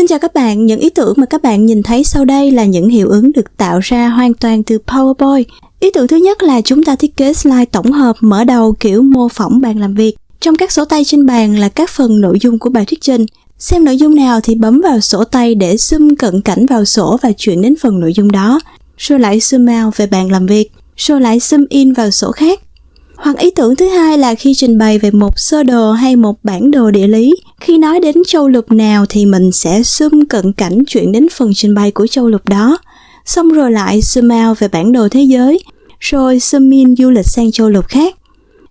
Xin chào các bạn, những ý tưởng mà các bạn nhìn thấy sau đây là những hiệu ứng được tạo ra hoàn toàn từ PowerPoint. Ý tưởng thứ nhất là chúng ta thiết kế slide tổng hợp mở đầu kiểu mô phỏng bàn làm việc. Trong các sổ tay trên bàn là các phần nội dung của bài thuyết trình. Xem nội dung nào thì bấm vào sổ tay để zoom cận cảnh vào sổ và chuyển đến phần nội dung đó. Rồi lại zoom out về bàn làm việc, rồi lại zoom in vào sổ khác. Hoặc ý tưởng thứ hai là khi trình bày về một sơ đồ hay một bản đồ địa lý, khi nói đến châu lục nào thì mình sẽ zoom cận cảnh chuyển đến phần trình bày của châu lục đó, xong rồi lại zoom out về bản đồ thế giới, rồi zoom in du lịch sang châu lục khác.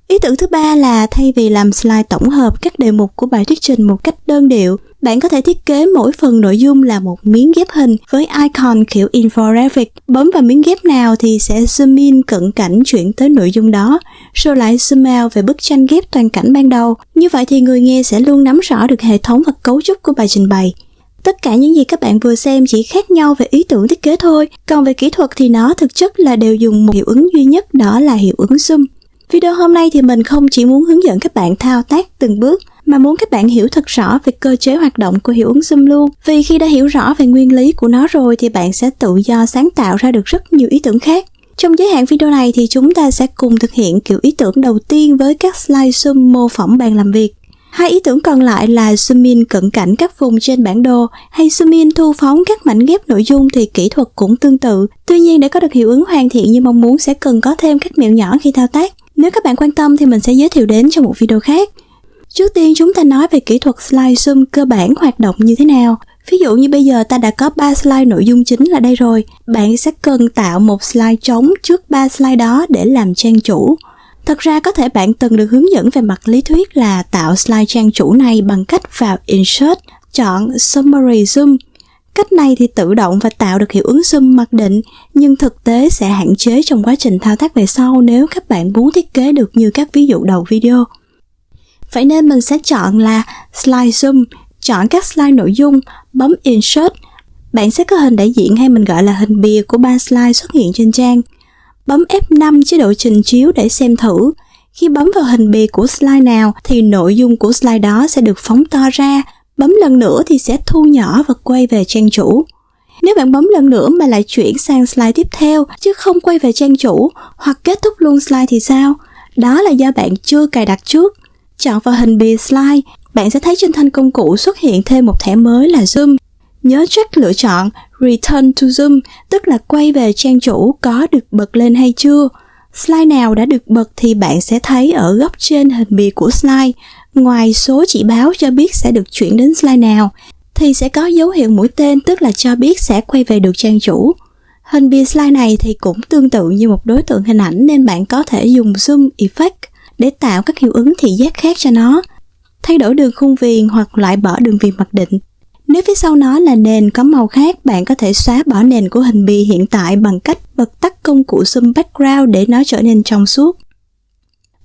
Ý tưởng thứ ba là thay vì làm slide tổng hợp các đề mục của bài thuyết trình một cách đơn điệu, bạn có thể thiết kế mỗi phần nội dung là một miếng ghép hình với icon kiểu infographic. Bấm vào miếng ghép nào thì sẽ zoom in cận cảnh chuyển tới nội dung đó, rồi lại zoom out về bức tranh ghép toàn cảnh ban đầu. Như vậy thì người nghe sẽ luôn nắm rõ được hệ thống và cấu trúc của bài trình bày. Tất cả những gì các bạn vừa xem chỉ khác nhau về ý tưởng thiết kế thôi, còn về kỹ thuật thì nó thực chất là đều dùng một hiệu ứng duy nhất, đó là hiệu ứng zoom. Video hôm nay thì mình không chỉ muốn hướng dẫn các bạn thao tác từng bước, mà muốn các bạn hiểu thật rõ về cơ chế hoạt động của hiệu ứng zoom luôn. Vì khi đã hiểu rõ về nguyên lý của nó rồi thì bạn sẽ tự do sáng tạo ra được rất nhiều ý tưởng khác. Trong giới hạn video này thì chúng ta sẽ cùng thực hiện kiểu ý tưởng đầu tiên với các slide zoom mô phỏng bàn làm việc. Hai ý tưởng còn lại là zoom in cận cảnh các vùng trên bản đồ hay zoom in thu phóng các mảnh ghép nội dung thì kỹ thuật cũng tương tự. Tuy nhiên để có được hiệu ứng hoàn thiện như mong muốn sẽ cần có thêm các mẹo nhỏ khi thao tác. Nếu các bạn quan tâm thì mình sẽ giới thiệu đến trong một video khác. Trước tiên chúng ta nói về kỹ thuật slide zoom cơ bản hoạt động như thế nào. Ví dụ như bây giờ ta đã có 3 slide nội dung chính là đây rồi. Bạn sẽ cần tạo một slide trống trước 3 slide đó để làm trang chủ. Thật ra có thể bạn từng được hướng dẫn về mặt lý thuyết là tạo slide trang chủ này bằng cách vào Insert, chọn Summary Zoom. Cách này thì tự động và tạo được hiệu ứng zoom mặc định, nhưng thực tế sẽ hạn chế trong quá trình thao tác về sau nếu các bạn muốn thiết kế được như các ví dụ đầu video. Vậy nên mình sẽ chọn là Slide Zoom, chọn các slide nội dung, bấm Insert. Bạn sẽ có hình đại diện hay mình gọi là hình bìa của 3 slide xuất hiện trên trang. Bấm F5 chế độ trình chiếu để xem thử. Khi bấm vào hình bìa của slide nào thì nội dung của slide đó sẽ được phóng to ra. Bấm lần nữa thì sẽ thu nhỏ và quay về trang chủ. Nếu bạn bấm lần nữa mà lại chuyển sang slide tiếp theo chứ không quay về trang chủ hoặc kết thúc luôn slide thì sao? Đó là do bạn chưa cài đặt trước. Chọn vào hình bìa slide, bạn sẽ thấy trên thanh công cụ xuất hiện thêm một thẻ mới là Zoom. Nhớ check lựa chọn Return to Zoom, tức là quay về trang chủ có được bật lên hay chưa. Slide nào đã được bật thì bạn sẽ thấy ở góc trên hình bìa của slide. Ngoài số chỉ báo cho biết sẽ được chuyển đến slide nào, thì sẽ có dấu hiệu mũi tên tức là cho biết sẽ quay về được trang chủ. Hình bìa slide này thì cũng tương tự như một đối tượng hình ảnh nên bạn có thể dùng Zoom Effect để tạo các hiệu ứng thị giác khác cho nó. Thay đổi đường khung viền hoặc loại bỏ đường viền mặc định. Nếu phía sau nó là nền có màu khác, bạn có thể xóa bỏ nền của hình bìa hiện tại bằng cách bật tắt công cụ Zoom Background để nó trở nên trong suốt.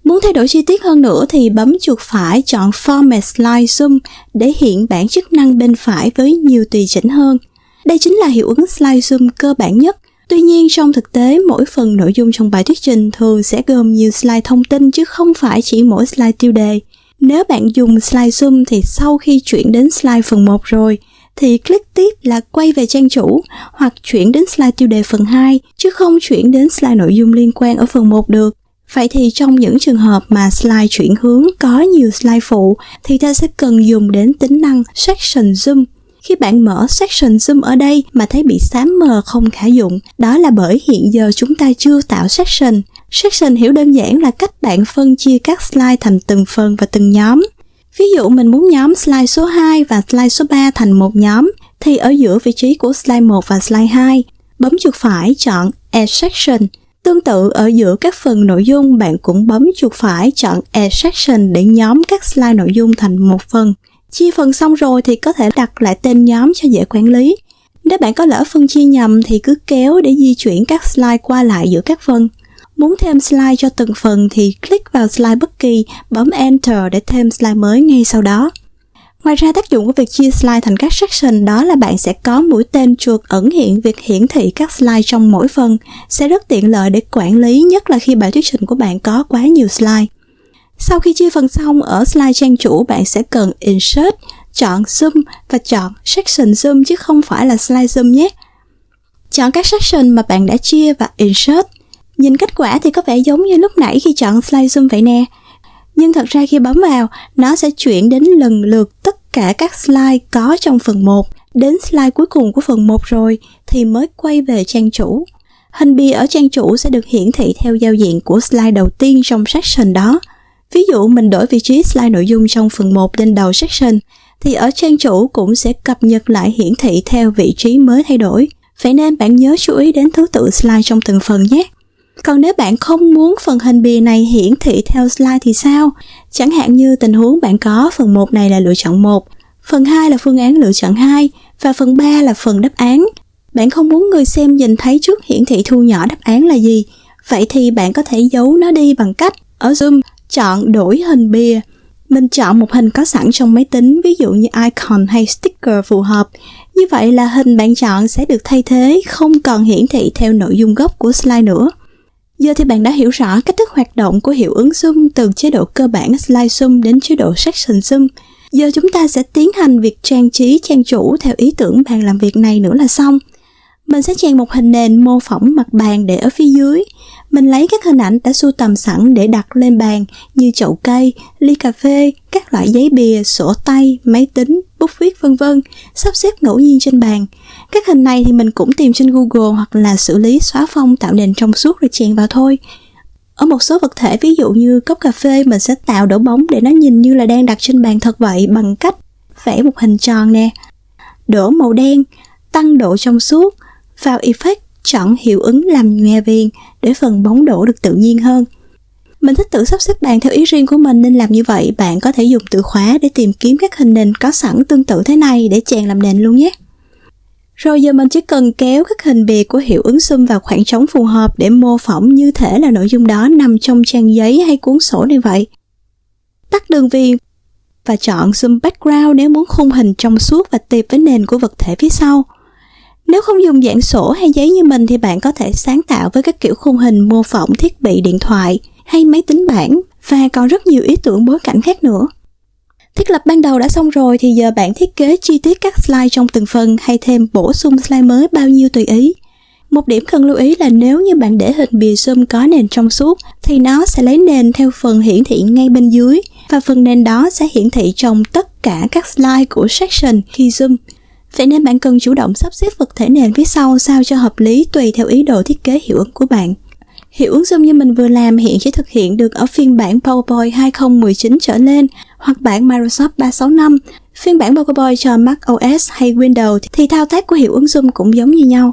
Muốn thay đổi chi tiết hơn nữa thì bấm chuột phải chọn Format Slide Zoom để hiện bảng chức năng bên phải với nhiều tùy chỉnh hơn. Đây chính là hiệu ứng slide zoom cơ bản nhất. Tuy nhiên trong thực tế mỗi phần nội dung trong bài thuyết trình thường sẽ gồm nhiều slide thông tin chứ không phải chỉ mỗi slide tiêu đề. Nếu bạn dùng slide zoom thì sau khi chuyển đến slide phần 1 rồi thì click tiếp là quay về trang chủ hoặc chuyển đến slide tiêu đề phần 2 chứ không chuyển đến slide nội dung liên quan ở phần 1 được. Vậy thì trong những trường hợp mà slide chuyển hướng có nhiều slide phụ thì ta sẽ cần dùng đến tính năng Section Zoom. Khi bạn mở Section Zoom ở đây mà thấy bị xám mờ không khả dụng, đó là bởi hiện giờ chúng ta chưa tạo Section. Section hiểu đơn giản là cách bạn phân chia các slide thành từng phần và từng nhóm. Ví dụ mình muốn nhóm slide số 2 và slide số 3 thành một nhóm, thì ở giữa vị trí của slide 1 và slide 2, bấm chuột phải chọn Add Section. Tương tự ở giữa các phần nội dung, bạn cũng bấm chuột phải chọn Add Section để nhóm các slide nội dung thành một phần. Chia phần xong rồi thì có thể đặt lại tên nhóm cho dễ quản lý. Nếu bạn có lỡ phân chia nhầm thì cứ kéo để di chuyển các slide qua lại giữa các phần. Muốn thêm slide cho từng phần thì click vào slide bất kỳ, bấm Enter để thêm slide mới ngay sau đó. Ngoài ra tác dụng của việc chia slide thành các section đó là bạn sẽ có mũi tên chuột ẩn hiện việc hiển thị các slide trong mỗi phần, sẽ rất tiện lợi để quản lý, nhất là khi bài thuyết trình của bạn có quá nhiều slide. Sau khi chia phần xong, ở slide trang chủ bạn sẽ cần Insert, chọn zoom và chọn section zoom chứ không phải là slide zoom nhé. Chọn các section mà bạn đã chia và insert. Nhìn kết quả thì có vẻ giống như lúc nãy khi chọn slide zoom vậy nè. Nhưng thật ra khi bấm vào, nó sẽ chuyển đến lần lượt tất cả các slide có trong phần 1. Đến slide cuối cùng của phần 1 rồi thì mới quay về trang chủ. Hình bìa ở trang chủ sẽ được hiển thị theo giao diện của slide đầu tiên trong section đó. Ví dụ mình đổi vị trí slide nội dung trong phần 1 lên đầu section, thì ở trang chủ cũng sẽ cập nhật lại hiển thị theo vị trí mới thay đổi. Vậy nên bạn nhớ chú ý đến thứ tự slide trong từng phần nhé. Còn nếu bạn không muốn phần hình bìa này hiển thị theo slide thì sao? Chẳng hạn như tình huống bạn có phần 1 này là lựa chọn 1, phần 2 là phương án lựa chọn 2 và phần 3 là phần đáp án. Bạn không muốn người xem nhìn thấy trước hiển thị thu nhỏ đáp án là gì. Vậy thì bạn có thể giấu nó đi bằng cách ở Zoom chọn đổi hình bìa. Mình chọn một hình có sẵn trong máy tính, ví dụ như icon hay sticker phù hợp. Như vậy là hình bạn chọn sẽ được thay thế, không còn hiển thị theo nội dung gốc của slide nữa. Giờ thì bạn đã hiểu rõ cách thức hoạt động của hiệu ứng zoom từ chế độ cơ bản slide zoom đến chế độ section zoom. Giờ chúng ta sẽ tiến hành việc trang trí trang chủ theo ý tưởng bàn làm việc này nữa là xong. Mình sẽ chèn một hình nền mô phỏng mặt bàn để ở phía dưới. Mình lấy các hình ảnh đã sưu tầm sẵn để đặt lên bàn như chậu cây, ly cà phê, các loại giấy bìa, sổ tay, máy tính, bút viết vân vân, sắp xếp ngẫu nhiên trên bàn. Các hình này thì mình cũng tìm trên Google hoặc là xử lý xóa phông tạo nền trong suốt rồi chèn vào thôi. Ở một số vật thể ví dụ như cốc cà phê mình sẽ tạo đổ bóng để nó nhìn như là đang đặt trên bàn thật vậy bằng cách vẽ một hình tròn nè. Đổ màu đen, tăng độ trong suốt, vào effect chọn hiệu ứng làm nhòe viền để phần bóng đổ được tự nhiên hơn. Mình thích tự sắp xếp bàn theo ý riêng của mình nên làm như vậy. Bạn có thể dùng từ khóa để tìm kiếm các hình nền có sẵn tương tự thế này để chèn làm nền luôn nhé. Rồi giờ mình chỉ cần kéo các hình bìa của hiệu ứng zoom vào khoảng trống phù hợp để mô phỏng như thể là nội dung đó nằm trong trang giấy hay cuốn sổ này vậy. Tắt đường viền và chọn zoom background nếu muốn khung hình trong suốt và tiệp với nền của vật thể phía sau. Nếu không dùng dạng sổ hay giấy như mình thì bạn có thể sáng tạo với các kiểu khung hình mô phỏng thiết bị điện thoại hay máy tính bảng và còn rất nhiều ý tưởng bối cảnh khác nữa. Thiết lập ban đầu đã xong rồi thì giờ bạn thiết kế chi tiết các slide trong từng phần hay thêm bổ sung slide mới bao nhiêu tùy ý. Một điểm cần lưu ý là nếu như bạn để hình bìa zoom có nền trong suốt thì nó sẽ lấy nền theo phần hiển thị ngay bên dưới và phần nền đó sẽ hiển thị trong tất cả các slide của section khi zoom. Vậy nên bạn cần chủ động sắp xếp vật thể nền phía sau sao cho hợp lý tùy theo ý đồ thiết kế hiệu ứng của bạn. Hiệu ứng zoom như mình vừa làm hiện chỉ thực hiện được ở phiên bản PowerPoint 2019 trở lên hoặc bản Microsoft 365. Phiên bản PowerPoint cho Mac OS hay Windows thì thao tác của hiệu ứng zoom cũng giống như nhau.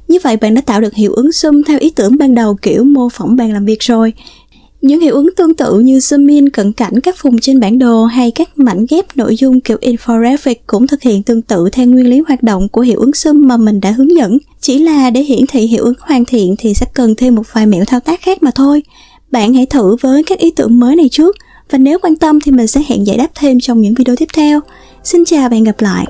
Như vậy bạn đã tạo được hiệu ứng zoom theo ý tưởng ban đầu kiểu mô phỏng bàn làm việc rồi. Những hiệu ứng tương tự như zoom in cận cảnh các vùng trên bản đồ hay các mảnh ghép nội dung kiểu infographic cũng thực hiện tương tự theo nguyên lý hoạt động của hiệu ứng zoom mà mình đã hướng dẫn. Chỉ là để hiển thị hiệu ứng hoàn thiện thì sẽ cần thêm một vài mẹo thao tác khác mà thôi. Bạn hãy thử với các ý tưởng mới này trước và nếu quan tâm thì mình sẽ hẹn giải đáp thêm trong những video tiếp theo. Xin chào và hẹn gặp lại.